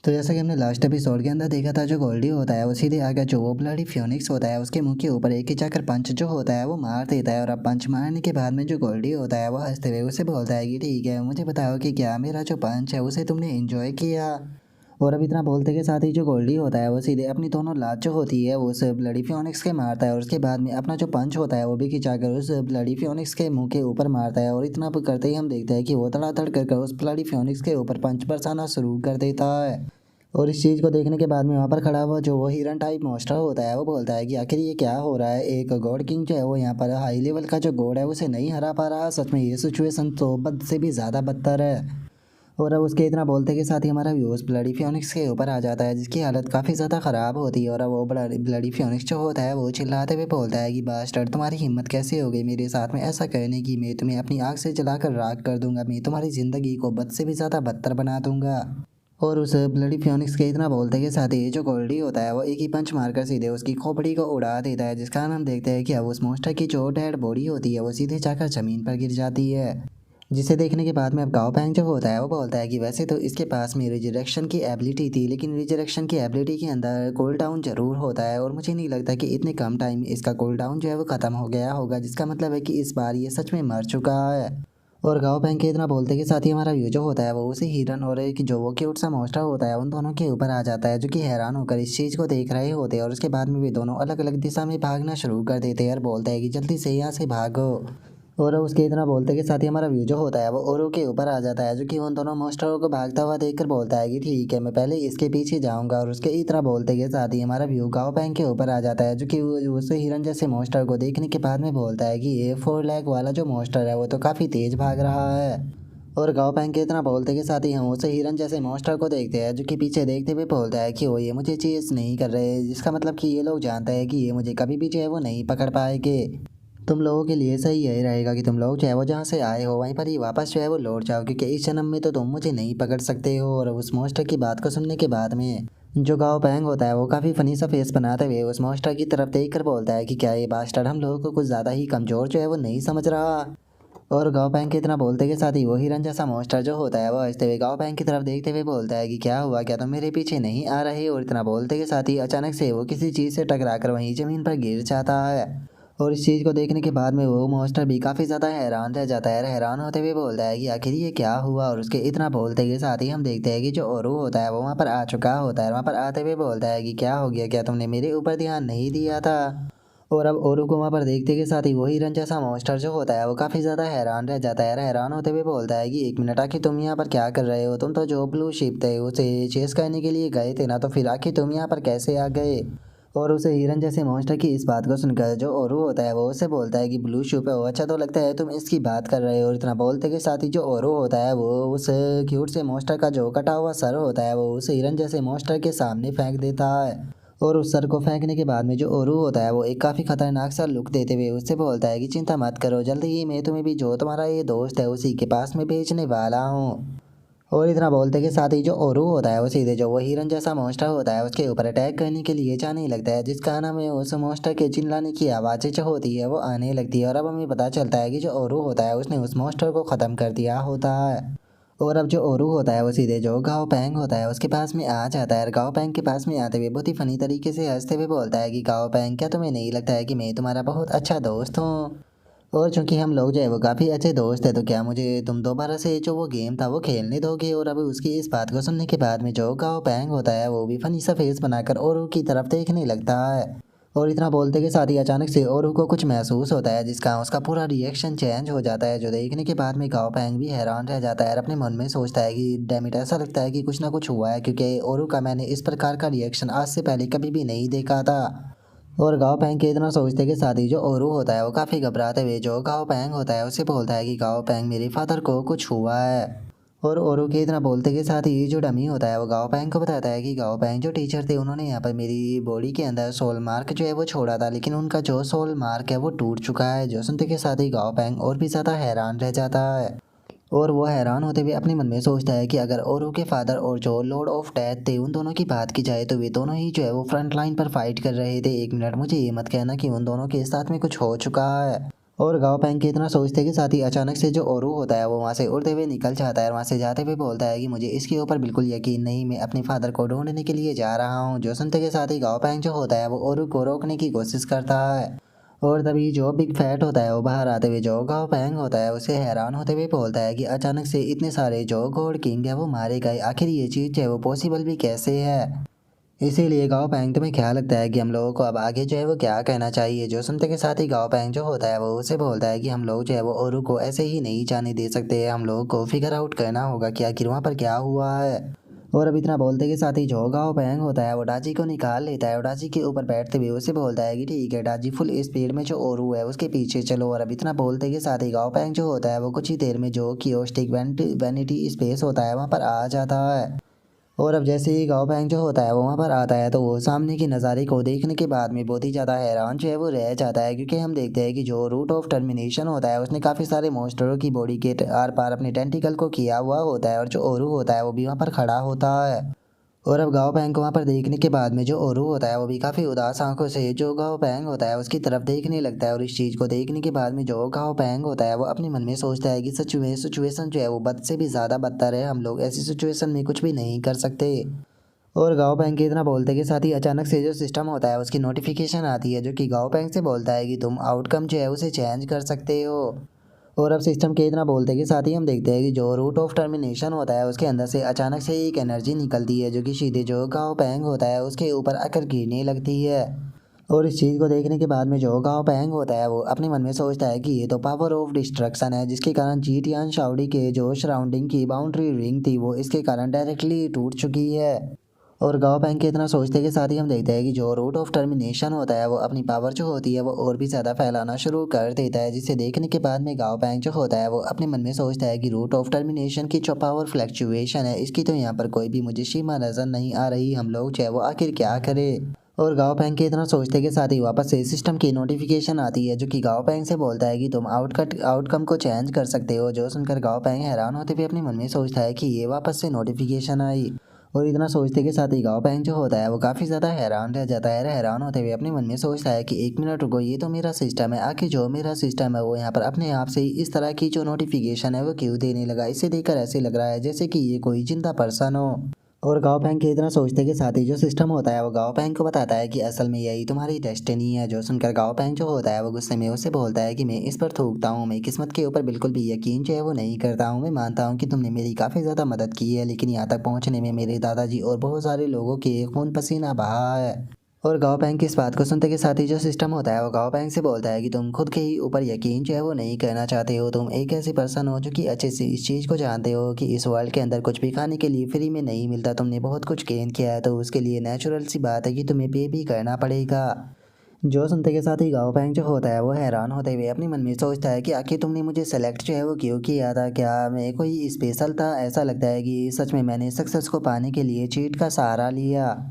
तो जैसा कि हमने लास्ट एपिसोड के अंदर देखा था, जो गोल्डी होता है वो सीधे आकर जो वो ब्लडी फियोनिक्स होता है उसके मुंह के ऊपर एक ही जाकर पंच जो होता है वो मार देता है। और अब पंच मारने के बाद में जो गोल्डी होता है वो हंसते हुए उसे बोलता है कि ठीक है, मुझे बताओ कि क्या मेरा जो पंच है उसे तुमने एंजॉय किया। और अब इतना बोलते के साथ ही जो गोल्डी होता है वो सीधे अपनी दोनों लात जो होती है वो उस ब्लडी फियोनिक्स के मारता है। और उसके बाद में अपना जो पंच होता है वो भी खिंचाकर उस ब्लडी फियोनिक्स के मुंह के ऊपर मारता है। और इतना करते ही हम देखते हैं कि वो धड़ाधड़ कर उस ब्लडी फियोनिक्स के ऊपर पंच बरसाना शुरू कर देता है। और इस चीज़ को देखने के बाद में वहाँ पर खड़ा हुआ जो वो हिरन टाइप मॉन्स्टर होता है वो बोलता है कि आखिर ये क्या हो रहा है। एक गॉड किंग जो है वो यहाँ पर हाई लेवल का जो गॉड है उसे नहीं हरा पा रहा। सच में ये सिचुएशन तो बद से भी ज़्यादा बदतर है। और अब उसके इतना बोलते के साथ ही हमारा व्यूज़ ब्लडी फियोनिक्स के ऊपर आ जाता है, जिसकी हालत काफ़ी ज़्यादा ख़राब होती है। और अब वो ब्लडी फियोनिक्स जो होता है वो चिल्लाते हुए बोलता है कि बास्टर्ड, तुम्हारी हिम्मत कैसे हो गई मेरे साथ में ऐसा करने की। मैं तुम्हें अपनी आग से जलाकर राख कर दूंगा। मैं तुम्हारी ज़िंदगी को बद से भी ज़्यादा बदतर बना दूंगा। और उस ब्लडी फियोनिक्स के इतना बोलते के साथ ही जो गोल्डी होता है वो एक ही पंच मारकर सीधे उसकी खोपड़ी को उड़ा देता है, जिसका हम देखते हैं कि अब उस मोस्टर की जो डेड बॉडी होती है वो सीधे जाकर ज़मीन पर गिर जाती है। जिसे देखने के बाद में अब गाओ पैंग जो होता है वो बोलता है कि वैसे तो इसके पास में रिजरेक्शन की एबिलिटी थी, लेकिन रिजरेक्शन की एबिलिटी के अंदर कूल डाउन जरूर होता है। और मुझे नहीं लगता कि इतने कम टाइम में इसका कूल डाउन जो है वो ख़त्म हो गया होगा, जिसका मतलब है कि इस बार ये सच में मर चुका है। और गाँव पैंग के इतना बोलते के साथ ही हमारा व्यू जो होता है वो उसी हिरन और एक जो वो क्यूट सा मॉन्स्टर होता है उन दोनों के ऊपर आ जाता है, जो कि हैरान होकर इस चीज़ को देख रहे होते हैं। और उसके बाद में भी दोनों अलग अलग दिशा में भागना शुरू कर देते हैं और बोलते हैं कि जल्दी से यहाँ से भागो। और उसके इतना बोलते के साथ ही हमारा व्यू जो होता है वो ओरू के ऊपर आ जाता है, जो कि उन दोनों मॉन्स्टरों को भागता हुआ देखकर बोलता है कि ठीक है, मैं पहले इसके पीछे जाऊंगा। और उसके इतना बोलते के साथ ही हमारा व्यू गाओ पैंग के ऊपर आ जाता है, जो कि उस हिरन जैसे मॉन्स्टर को देखने के बाद में बोलता है कि ये 4 लेग वाला जो मॉन्स्टर है वो तो काफ़ी तेज भाग रहा है। और गाँव पैंग के इतना बोलते के साथ ही हम उसे हिरन जैसे मॉन्स्टर को देखते हैं, जो कि पीछे देखते हुए बोलता है कि वो ये मुझे चेस नहीं कर रहे, जिसका मतलब कि ये लोग जानते हैं कि ये मुझे कभी भी जो है वो नहीं पकड़ पाएंगे। तुम लोगों के लिए सही यही रहेगा कि तुम लोग चाहे वो जहाँ से आए हो वहीं पर ही वापस जो है वो लौट जाओ, क्योंकि इस जन्म में तो तुम मुझे नहीं पकड़ सकते हो। और उस मॉन्स्टर की बात को सुनने के बाद में जो गाओ पैंग होता है वो काफ़ी फनी सा फेस बनाते हुए उस मॉन्स्टर की तरफ देख कर बोलता है कि क्या ये बास्टर्ड हम लोगों को कुछ ज़्यादा ही कमज़ोर जो है वो नहीं समझ रहा। और गाँव पैंग के इतना बोलते के साथ ही वो हिरन जैसा मॉन्स्टर जो होता है वो हंसते हुए गाँव पैंग की तरफ देखते हुए बोलता है कि क्या हुआ, क्या तुम मेरे पीछे नहीं आ रहे। और इतना बोलते के साथ ही अचानक से वो किसी चीज़ से टकरा कर वहीं ज़मीन पर गिर जाता है। और इस चीज़ को देखने के बाद में वो मॉन्स्टर भी काफ़ी ज़्यादा हैरान रह जाता है। हैरान होते हुए बोलता है कि आखिर ये क्या हुआ। और उसके इतना बोलते के साथ ही हम देखते हैं कि जो ओरू होता है वो वहाँ पर आ चुका होता है। वहाँ पर आते हुए बोलता है कि क्या हो गया, क्या तुमने मेरे ऊपर ध्यान नहीं दिया था। और अब ओरू को वहाँ पर देखते के साथ ही वही हिरन जैसा मॉन्स्टर जो होता है वो काफ़ी ज़्यादा हैरान रह जाता है। हैरान होते हुए बोलता है कि 1 मिनट, आखिर तुम यहाँ पर क्या कर रहे हो। तुम तो जो ब्लू शिप थे उसे चेस करने के लिए गए थे ना, तो फिर आखिर तुम यहाँ पर कैसे आ गए। और उसे हिरन जैसे मॉन्स्टर की इस बात को सुनकर जो ओरू होता है वो उसे बोलता है कि ब्लू शिप है वो, अच्छा तो लगता है तुम इसकी बात कर रहे हो। और इतना बोलते के साथ ही जो ओरू होता है वो उस क्यूट से मॉन्स्टर का जो कटा हुआ सर होता है वो उस हिरन जैसे मॉन्स्टर के सामने फेंक देता है। और उस सर को फेंकने के बाद में जो ओरू होता है वो एक काफ़ी खतरनाक सा लुक देते हुए उससे बोलता है कि चिंता मत करो, जल्दी ही मैं तुम्हें भी जो तुम्हारा ये दोस्त है उसी के पास में भेजने वाला हूँ। और इतना बोलते के साथ ही जो ओरू होता है वो सीधे जो वो हिरन जैसा मॉन्स्टर होता है उसके ऊपर अटैक करने के लिए जाने लगता है, जिसका नाम है उस मॉन्स्टर के चिल्लाने की आवाज़ें जो होती है वो आने लगती है। और अब हमें पता चलता है कि जो ओरू होता है उसने उस मॉन्स्टर को ख़त्म कर दिया होता है। और अब जो ओरू होता है वो सीधे जो गाओ पैंग होता है उसके पास में आ जाता है। और गाओ पैंग के पास में आते हुए बहुत ही फनी तरीके से हंसते हुए बोलता है कि गाओ पैंग, क्या तुम्हें नहीं लगता है कि मैं तुम्हारा बहुत अच्छा दोस्त हूँ। और चूंकि हम लोग जो है वो काफ़ी अच्छे दोस्त हैं, तो क्या मुझे तुम दोबारा से जो वो गेम था वो खेलने दोगे। और अब उसकी इस बात को सुनने के बाद में जो गाओ पैंग होता है वो भी फनी सा फेस बनाकर ओरू की तरफ देखने लगता है। और इतना बोलते के साथ ही अचानक से ओरू को कुछ महसूस होता है, जिसका उसका पूरा रिएक्शन चेंज हो जाता है, जो देखने के बाद में गाओ पैंग भी हैरान रह जाता है और अपने मन में सोचता है कि डैमिट, ऐसा लगता है कि कुछ ना कुछ हुआ है, क्योंकि ओरू का मैंने इस प्रकार का रिएक्शन आज से पहले कभी भी नहीं देखा था। और गाओ पैंग के इतना सोचते के साथ ही जो ओरू होता है वो काफ़ी घबराते हुए जो गाओ पैंग होता है उससे बोलता है कि गाओ पैंग, मेरे फादर को कुछ हुआ है। और ओरू के इतना बोलते के साथ ही जो डमी होता है वो गाओ पैंग को बताता है कि गाओ पैंग जो टीचर थे उन्होंने यहाँ पर मेरी बॉडी के अंदर सोल मार्क जो है वो छोड़ा था, लेकिन उनका जो सोल मार्क है वो टूट चुका है। जो सुनते के साथ ही गाओ पैंग और भी ज़्यादा हैरान रह जाता है। और वो हैरान होते हुए अपने मन में सोचता है कि अगर ओरू के फादर और जो लॉर्ड ऑफ डेथ थे उन दोनों की बात की जाए तो वे दोनों ही जो है वो फ्रंट लाइन पर फाइट कर रहे थे। 1 मिनट, मुझे ये मत कहना कि उन दोनों के साथ में कुछ हो चुका है। और गाँव पेंग के इतना सोचते के साथ ही अचानक से जो ओरू होता है वो वहाँ से उड़ते हुए निकल जाता है और वहाँ से जाते हुए बोलता है कि मुझे इसके ऊपर बिल्कुल यकीन नहीं, मैं अपने फादर को ढूंढने के लिए जा रहा हूँ। जो सुनते के साथ ही गाँव पेंग जो होता है वो ओरू को रोकने की कोशिश करता है। और तभी जो बिग फैट होता है वो बाहर आते हुए जो गाँव पेंग होता है उसे हैरान होते हुए बोलता है कि अचानक से इतने सारे जो गॉड किंग है वो मारे गए, आखिर ये चीज़ है वो पॉसिबल भी कैसे है। इसीलिए गाँव पैंग तुम्हें क्या लगता है कि हम लोगों को अब आगे जो है वो क्या कहना चाहिए। जो सुनते के साथ ही गाँव पैंग जो होता है वो उसे बोलता है कि हम लोग जो है वो औरों को ऐसे ही नहीं जाने दे सकते, हम लोगों को फिगर आउट करना होगा कि आखिर वहाँ पर क्या हुआ है। और अब इतना बोलते के साथ ही जो गाँव पैंग होता है वो डाची को निकाल लेता है और डाची के ऊपर बैठते हुए उसे बोलता है कि ठीक है डाची, फुल स्पीड में जो ओरू है उसके पीछे चलो। और अब इतना बोलते के साथ ही गाँव पैंग जो होता है वो कुछ ही देर में जो कियोस्टिक वैनिटी स्पेस होता है वहाँ पर आ जाता है। और अब जैसे ही गाँव बैंक जो होता है वो वहाँ पर आता है तो वो सामने के नज़ारे को देखने के बाद में बहुत ही ज़्यादा हैरान जो है वो रह जाता है, क्योंकि हम देखते हैं कि जो रूट ऑफ टर्मिनेशन होता है उसने काफ़ी सारे मॉन्स्टरों की बॉडी के आर पार अपने टेंटिकल को किया हुआ होता है और जो ओरू होता है वो भी वहाँ पर खड़ा होता है। और अब गाँव पैंग को वहाँ पर देखने के बाद में जो ओरू होता है वो भी काफ़ी उदास आंखों से जो गाँव पैंग होता है उसकी तरफ देखने लगता है। और इस चीज़ को देखने के बाद में जो गाँव पैंग होता है वो अपने मन में सोचता है कि सिचुएशन जो है वो बद से भी ज़्यादा बदतर है, हम लोग ऐसी सिचुएशन में कुछ भी नहीं कर सकते। और गाँव बैंक के इतना बोलते के साथ ही अचानक से जो सिस्टम होता है उसकी नोटिफिकेशन आती है जो कि गाँव बैंक से बोलता है कि तुम आउटकम जो है उसे चेंज कर सकते हो। और अब सिस्टम के इतना बोलते के साथ ही हम देखते हैं कि जो रूट ऑफ टर्मिनेशन होता है उसके अंदर से अचानक से एक एनर्जी निकलती है जो कि सीधे जो गाँव पैंग होता है उसके ऊपर आकर गिरने लगती है। और इस चीज़ को देखने के बाद में जो गाँव पैंग होता है वो अपने मन में सोचता है कि ये तो पावर ऑफ डिस्ट्रक्शन है, जिसके कारण जीटियान शाओडी के जो सराउंडिंग की बाउंड्री रिंग थी वो इसके कारण डायरेक्टली टूट चुकी है। और गाँव बैंक के इतना सोचते के साथ ही हम देखते हैं कि जो रूट ऑफ टर्मिनेशन होता है वो अपनी पावर जो होती है वो और भी ज़्यादा फैलाना शुरू कर देता है, जिसे देखने के बाद में गाँव बैंक जो होता है वो अपने मन में सोचता है कि रूट ऑफ टर्मिनेशन की जो पावर फ्लैक्चुएशन है इसकी तो यहाँ पर कोई भी मुझे सीमा नज़र नहीं आ रही, हम लोग जो है वो आखिर क्या करें। और गाँव बैंक के इतना सोचते के साथ ही वापस से सिस्टम की नोटिफिकेशन आती है जो कि गाँव बैंक से बोलता है कि तुम आउटकम को चेंज कर सकते हो। जो सुनकर गाँव बैंक हैरान होते हुए अपने मन में सोचता है कि ये वापस से नोटिफिकेशन आई। और इतना सोचते के साथ ही गाँव बैंक जो होता है वो काफ़ी ज़्यादा हैरान रह जाता है। हैरान होते हुए अपने मन में सोचता है कि एक मिनट रुको, ये तो मेरा सिस्टम है, आखिर जो मेरा सिस्टम है वो यहाँ पर अपने आप से ही इस तरह की जो नोटिफिकेशन है वो क्यों देने लगा। इसे देखकर ऐसे लग रहा है जैसे कि ये कोई जिंदा पर्सन हो। और गाँव बैंक के इतना सोचते के साथ ही जो सिस्टम होता है वो गाँव बैंक को बताता है कि असल में यही तुम्हारी डेस्टिनी है। जो सुनकर गाँव बैंक जो होता है वो गुस्से में उससे बोलता है कि मैं इस पर थूकता हूँ, मैं किस्मत के ऊपर बिल्कुल भी यकीन जो है वो नहीं करता हूँ। मैं मानता हूँ कि तुमने मेरी काफ़ी ज़्यादा मदद की है, लेकिन यहाँ तक पहुँचने में मेरे दादाजी और बहुत सारे लोगों के खून पसीना बहा है। और गाँव बैंक की इस बात को सुनते के साथ ही जो सिस्टम होता है वो गाँव बैंक से बोलता है कि तुम खुद के ही ऊपर यकीन जो है वो नहीं करना चाहते हो। तुम एक ऐसी पर्सन हो जो कि अच्छे से इस चीज़ को जानते हो कि इस वर्ल्ड के अंदर कुछ भी खाने के लिए फ्री में नहीं मिलता। तुमने बहुत कुछ गेन किया है तो उसके लिए नेचुरल सी बात है कि तुम्हें पे भी करना पड़ेगा। जो सुनते के साथ ही गाँव बैंक जो होता है वो हैरान होते हुए अपने मन में सोचता है कि आखिर तुमने मुझे सेलेक्ट जो है वो क्यों किया था, क्या मैं कोई स्पेशल था। ऐसा लगता है कि सच में मैंने सक्सेस को पाने के लिए चीट का सहारा लिया।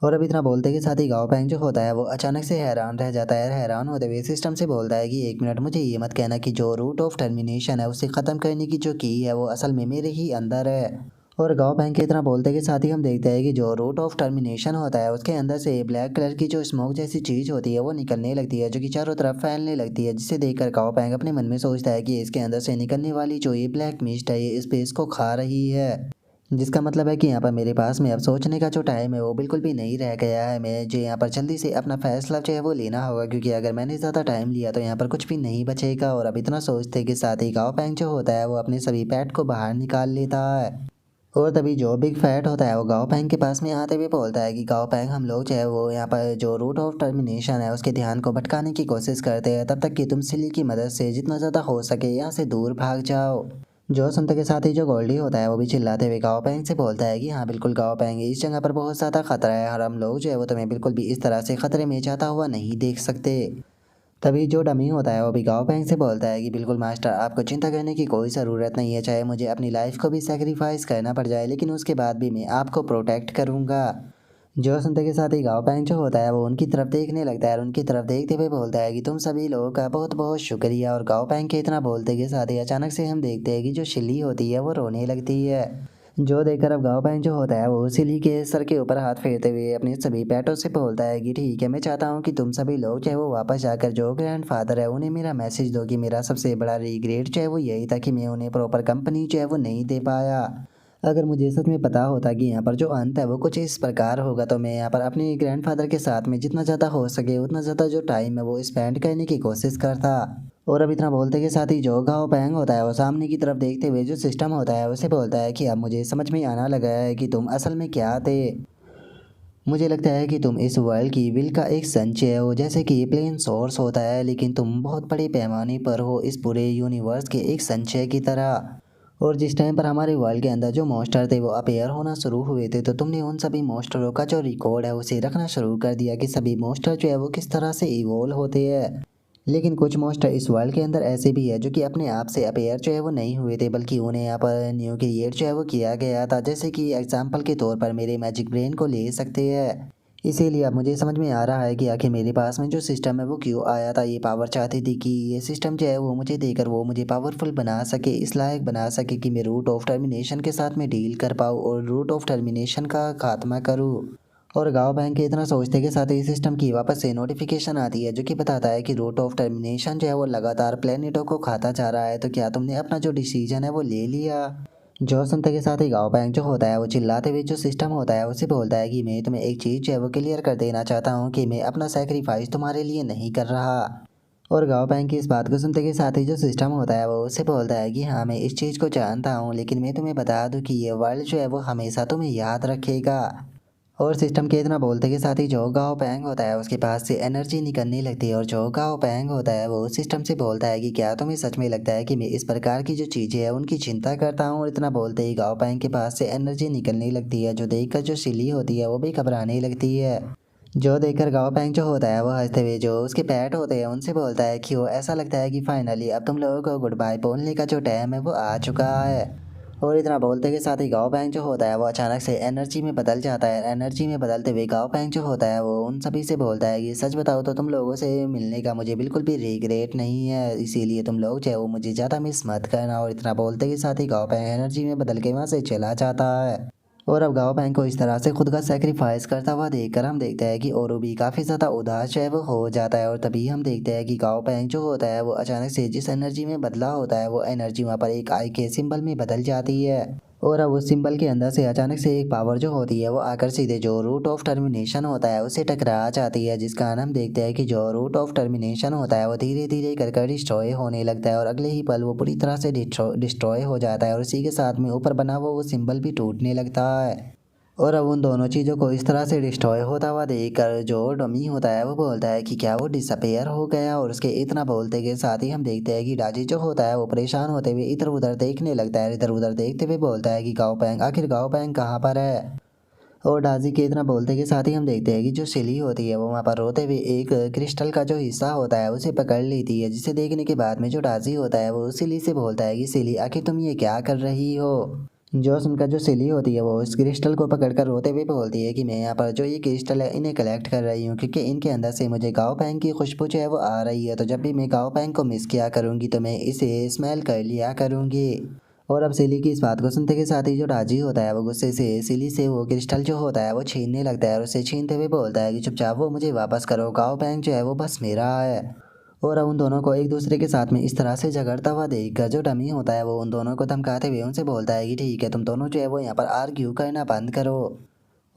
और अब इतना बोलते के साथ ही गाँव बैंक जो होता है वो अचानक से हैरान रह जाता है। हैरान होते हुए सिस्टम से बोलता है कि एक मिनट, मुझे ये मत कहना कि जो रूट ऑफ टर्मिनेशन है उसे ख़त्म करने की जो की है वो असल में मेरे ही अंदर है। और गाँव बैंक के इतना बोलते के साथ ही हम देखते हैं कि जो रूट ऑफ टर्मिनेशन होता है उसके अंदर से ब्लैक कलर की जो स्मोक जैसी चीज़ होती है वो निकलने लगती है जो कि चारों तरफ फैलने लगती है, जिसे देखकर गाँव बैंक अपने मन में सोचता है कि इसके अंदर से निकलने वाली जो ये ब्लैक मिस्ट है ये स्पेस को खा रही है। जिसका मतलब है कि यहाँ पर मेरे पास में अब सोचने का जो टाइम है वो बिल्कुल भी नहीं रह गया है। मैं जो यहाँ पर जल्दी से अपना फैसला जो है वो लेना होगा, क्योंकि अगर मैंने ज़्यादा टाइम लिया तो यहाँ पर कुछ भी नहीं बचेगा। और अब इतना सोचते के साथ ही गाँव बैंक जो होता है वो अपने सभी पैट को बाहर निकाल लेता है। और तभी जो बिग फैट होता है वो गाँव बैंक के पास में आते हुए बोलता है कि गाँव बैंक, हम लोग जो है वो यहाँ पर जो रूट ऑफ टर्मिनेशन है उसके ध्यान को भटकाने की कोशिश करते हैं, तब तक कि तुम सिली की मदद से जितना ज़्यादा हो सके यहाँ से दूर भाग जाओ। जो सुनते के साथ ही जो गोल्डी होता है वो भी चिल्लाते हुए गाँव बैंक से बोलता है कि हाँ बिल्कुल गाँव बैंक, इस जगह पर बहुत ज़्यादा खतरा है और हम लोग जो है वो तुम्हें बिल्कुल भी इस तरह से खतरे में जाता हुआ नहीं देख सकते। तभी जो डमी होता है वो भी गाँव बैंक से बोलता है कि बिल्कुल मास्टर, आपको चिंता करने की कोई ज़रूरत नहीं है, चाहे मुझे अपनी लाइफ को भी सेक्रीफाइस करना पड़ जाए लेकिन उसके बाद भी मैं आपको प्रोटेक्ट करूँगा। जो सुनते के साथ ही गाँव बैंक जो होता है वो उनकी तरफ देखने लगता है और उनकी तरफ देखते हुए बोलता है कि तुम सभी लोगों का बहुत बहुत शुक्रिया। और गाँव बैंक के इतना बोलते के साथ ही अचानक से हम देखते हैं कि जो शिल्ली होती है वो रोने लगती है। जो देखकर अब गाँव बैंक जो होता है वो सिली के सर के ऊपर हाथ फेरते हुए अपने सभी पेटों से बोलता है कि ठीक है, मैं चाहता हूँ कि तुम सभी लोग चाहे वो वापस जाकर जो ग्रैंडफादर है उन्हें मेरा मैसेज दो कि मेरा सबसे बड़ा रिग्रेट चाहे वो यही था कि मैं उन्हें प्रॉपर कंपनी जो है वो नहीं दे पाया। अगर मुझे सच में पता होता कि यहाँ पर जो अंत है वो कुछ इस प्रकार होगा तो मैं यहाँ पर अपने ग्रैंडफादर के साथ में जितना ज़्यादा हो सके उतना ज़्यादा जो टाइम है वो स्पेंड करने की कोशिश करता। और अब इतना बोलते के साथ ही जो गाओ पैंग होता है वो सामने की तरफ देखते हुए जो सिस्टम होता है उसे बोलता है कि अब मुझे समझ में आना लगा है कि तुम असल में क्या थे। मुझे लगता है कि तुम इस वर्ल्ड की विल का एक संचय हो, जैसे कि प्लेन सोर्स होता है, लेकिन तुम बहुत बड़े पैमाने पर हो इस पूरे यूनिवर्स के एक संचय की तरह। और जिस टाइम पर हमारे वर्ल्ड के अंदर जो मॉन्स्टर थे वो अपेयर होना शुरू हुए थे तो तुमने उन सभी मॉन्स्टरों का जो रिकॉर्ड है उसे रखना शुरू कर दिया कि सभी मॉन्स्टर जो है वो किस तरह से इवोल्व होते हैं। लेकिन कुछ मॉन्स्टर इस वर्ल्ड के अंदर ऐसे भी है जो कि अपने आप से अपेयर जो है वो नहीं हुए थे, बल्कि उन्हें यहाँ पर न्यू क्रिएट जो है वो किया गया था, जैसे कि एग्जाम्पल के तौर पर मेरे मैजिक ब्रेन को ले सकते हैं। इसीलिए अब मुझे समझ में आ रहा है कि आखिर मेरे पास में जो सिस्टम है वो क्यों आया था। ये पावर चाहती थी कि ये सिस्टम जो है वो मुझे देकर वो मुझे पावरफुल बना सके, इस लायक बना सके कि मैं रूट ऑफ टर्मिनेशन के साथ में डील कर पाऊँ और रूट ऑफ टर्मिनेशन का खात्मा करूँ। और गांव बैंक के इतना सोचते के साथ ही सिस्टम की वापस से नोटिफिकेशन आती है जो कि बताता है कि रूट ऑफ टर्मिनेशन जो है वो लगातार प्लेनेटों को खाता जा रहा है, तो क्या तुमने अपना जो डिसीजन है वो ले लिया। जो सुनते के साथ ही गांव बैंक जो होता है वो चिल्लाते हुए जो सिस्टम होता है उसे बोलता है कि मैं तुम्हें एक चीज़ जो है वो क्लियर कर देना चाहता हूँ कि मैं अपना सेक्रीफाइस तुम्हारे लिए नहीं कर रहा। और गांव बैंक की इस बात को सुनते के साथ ही जो सिस्टम होता है वो उससे बोलता है कि हाँ, मैं इस चीज़ को जानता हूँ, लेकिन मैं तुम्हें बता दूँ कि ये वर्ल्ड जो है वो हमेशा तुम्हें याद रखेगा। और सिस्टम के इतना बोलते के साथ ही जो गाओ पैंग होता है उसके पास से एनर्जी निकलने लगती है और जो गाओ पैंग होता है वो सिस्टम से बोलता है कि क्या तुम्हें सच में लगता है कि मैं इस प्रकार की जो चीज़ें हैं उनकी चिंता करता हूँ। और इतना बोलते ही गाओ पैंग के पास से एनर्जी निकलने लगती है, जो देखकर जो सिली होती है वो भी घबराने लगती है। जो देखकर गाओ पैंग जो होता है वो हंसते हुए जो उसके पैट होते हैं उनसे बोलता है कि वो ऐसा लगता है कि फाइनली अब तुम लोगों को गुड बाय बोलने का जो टाइम है वो आ चुका है। और इतना बोलते के साथ ही गाँव बैंक जो होता है वो अचानक से एनर्जी में बदल जाता है। एनर्जी में बदलते हुए गाँव बैंक जो होता है वो उन सभी से बोलता है कि सच बताओ तो तुम लोगों से मिलने का मुझे बिल्कुल भी रिग्रेट नहीं है, इसीलिए तुम लोग जो है वो मुझे ज़्यादा मिस मत करना। और इतना बोलते के साथ ही गाँव बैंक एनर्जी में बदल के वहाँ से चला जाता है। और अब गाँव बैंक को इस तरह से खुद का सेक्रीफाइस करता हुआ देखकर हम देखते हैं कि औरू भी काफ़ी ज़्यादा उदास जो है वो हो जाता है। और तभी हम देखते हैं कि गाँव बैंक जो होता है वो अचानक से जिस एनर्जी में बदला होता है वो एनर्जी वहाँ पर एक आई के सिंबल में बदल जाती है। और अब उस सिंबल के अंदर से अचानक से एक पावर जो होती है वो आकर सीधे जो रूट ऑफ टर्मिनेशन होता है उससे टकरा जाती है, जिस कारण हम देखते हैं कि जो रूट ऑफ टर्मिनेशन होता है वो धीरे धीरे कर डिस्ट्रॉय होने लगता है और अगले ही पल वो पूरी तरह से डिस्ट्रॉय हो जाता है और उसी के साथ में ऊपर बना हुआ वो सिंबल भी टूटने लगता है। और अब उन दोनों चीज़ों को इस तरह से डिस्ट्रॉय होता हुआ देखकर जो डमी होता है वो बोलता है कि क्या वो डिसअपेयर हो गया। और उसके इतना बोलते के साथ ही हम देखते हैं कि डाजी जो होता है वो परेशान होते हुए इधर उधर देखने लगता है। इधर उधर देखते हुए बोलता है कि गाँव पैंग, आखिर गाँव पैंग कहाँ पर है। और डाजी के इतना बोलते के साथ ही हम देखते हैं कि जो सिली होती है वो वहाँ पर रोते हुए एक क्रिस्टल का जो हिस्सा होता है उसे पकड़ लेती है, जिसे देखने के बाद में जो डाजी होता है वो सिली से बोलता है कि सिली, आखिर तुम ये क्या कर रही हो। जो सुनकर जो सिली होती है वो उस क्रिस्टल को पकड़कर रोते हुए बोलती है कि मैं यहाँ पर जो ये क्रिस्टल है इन्हें कलेक्ट कर रही हूँ क्योंकि इनके अंदर से मुझे गाँव पैंग की खुशबू जो है वो आ रही है, तो जब भी मैं गाँव पैंग को मिस किया करूँगी तो मैं इसे स्मेल कर लिया करूँगी। और अब सिली की इस बात को सुनते के साथ ही जो राजी होता है वो गुस्से से सिली से वो क्रिस्टल जो होता है वो छीनने लगता है और उसे छीनते हुए बोलता है कि चुपचाप वो मुझे वापस करो, गाँव पैंग जो है वो बस मेरा है। और अब उन दोनों को एक दूसरे के साथ में इस तरह से झगड़ता हुआ देखकर जो डमी होता है वो उन दोनों को धमकाते हुए उनसे बोलता है कि ठीक है, तुम दोनों जो है वो यहाँ पर आर्ग्यू करना बंद करो।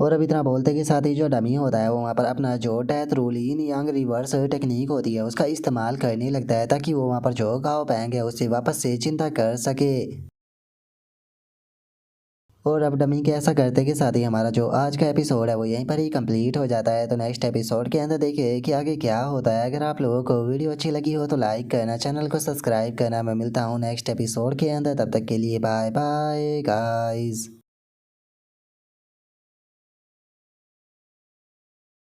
और अब इतना बोलते के साथ ही जो डमी होता है वो वहाँ पर अपना जो death rule in Yang reverse technique होती है उसका इस्तेमाल करने लगता है ताकि वो वहाँ पर जो गाँव पैंग है उससे वापस से चिंता कर सके। और अब डमी के ऐसा करते के साथ ही हमारा जो आज का एपिसोड है वो यहीं पर ही कंप्लीट हो जाता है। तो नेक्स्ट एपिसोड के अंदर देखिए कि आगे क्या होता है। अगर आप लोगों को वीडियो अच्छी लगी हो तो लाइक करना, चैनल को सब्सक्राइब करना। मैं मिलता हूँ नेक्स्ट एपिसोड के अंदर, तब तक के लिए बाय बाय गाइस।